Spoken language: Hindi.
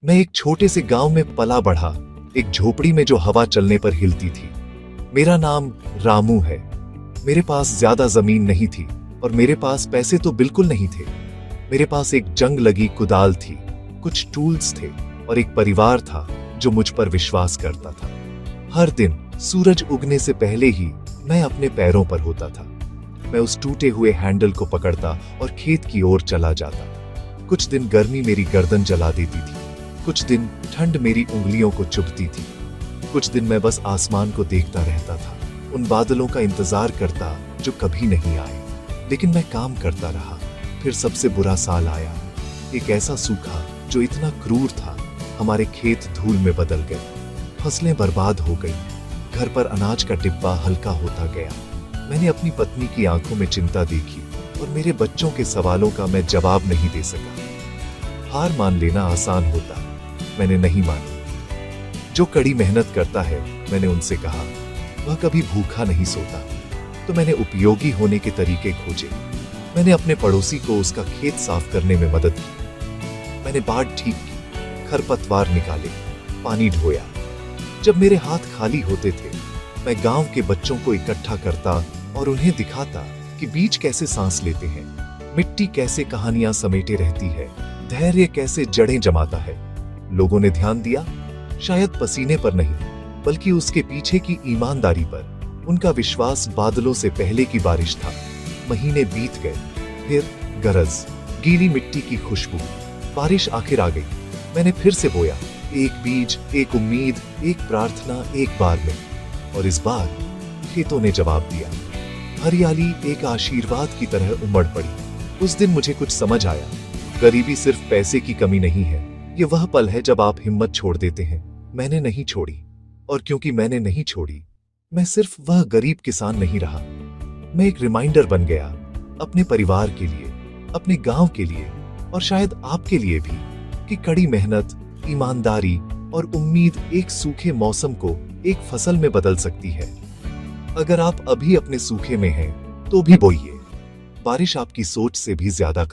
मैं एक छोटे से गांव में पला बढ़ा, एक झोपड़ी में जो हवा चलने पर हिलती थी। मेरा नाम रामू है। मेरे पास ज्यादा जमीन नहीं थी और मेरे पास पैसे तो बिल्कुल नहीं थे। मेरे पास एक जंग लगी कुदाल थी, कुछ टूल्स थे और एक परिवार था जो मुझ पर विश्वास करता था। हर दिन सूरज उगने से पहले ही मैं अपने पैरों पर होता था। मैं उस टूटे हुए हैंडल को पकड़ता और खेत की ओर चला जाता। कुछ दिन गर्मी मेरी गर्दन जला देती थी, कुछ दिन ठंड मेरी उंगलियों को चुभती थी, कुछ दिन मैं बस आसमान को देखता रहता था, उन बादलों का इंतजार करता जो कभी नहीं आए। लेकिन मैं काम करता रहा। फिर सबसे बुरा साल आया, एक ऐसा सूखा जो इतना क्रूर था, हमारे खेत धूल में बदल गए, फसलें बर्बाद हो गई, घर पर अनाज का डिब्बा हल्का होता गया। मैंने अपनी पत्नी की आंखों में चिंता देखी और मेरे बच्चों के सवालों का मैं जवाब नहीं दे सका। हार मान लेना आसान होता, मैंने नहीं मानी। जो कड़ी मेहनत करता है, मैंने उनसे कहा, वह कभी भूखा नहीं सोता। तो मैंने उपयोगी होने के तरीके खोजे। मैंने अपने पड़ोसी को उसका खेत साफ करने में मदद की। मैंने बाढ़ ठीक की, खरपतवार निकाले, पानी ढोया। जब मेरे हाथ खाली होते थे, मैं गांव के बच्चों को इकट्ठा करता और उन्हें दिखाता कि बीज कैसे सांस लेते हैं, मिट्टी कैसे कहानियां समेटे रहती है, धैर्य कैसे जड़ें जमाता है। लोगों ने ध्यान दिया, शायद पसीने पर नहीं, बल्कि उसके पीछे की ईमानदारी पर। उनका विश्वास बादलों से पहले की बारिश था। महीने बीत गए, फिर गरज, गीली मिट्टी की खुशबू। बारिश आखिर आ गई। मैंने फिर से बोया, एक बीज, एक उम्मीद, एक प्रार्थना, एक बार में। और इस बार खेतों ने जवाब दिया। हरियाली एक आशीर्वाद की तरह उमड़ पड़ी। उस दिन मुझे कुछ समझ आया, गरीबी सिर्फ पैसे की कमी नहीं है, ये वह पल है जब आप हिम्मत छोड़ देते हैं। मैंने नहीं छोड़ी, और क्योंकि मैंने नहीं छोड़ी, मैं सिर्फ वह गरीब किसान नहीं रहा। मैं एक रिमाइंडर बन गया, अपने परिवार के लिए, अपने गांव के लिए और शायद आपके लिए भी, कि कड़ी मेहनत, ईमानदारी और उम्मीद एक सूखे मौसम को एक फसल में बदल सकती है। अगर आप अभी अपने सूखे में हैं, तो भी बोइए। बारिश आपकी सोच से भी ज्यादा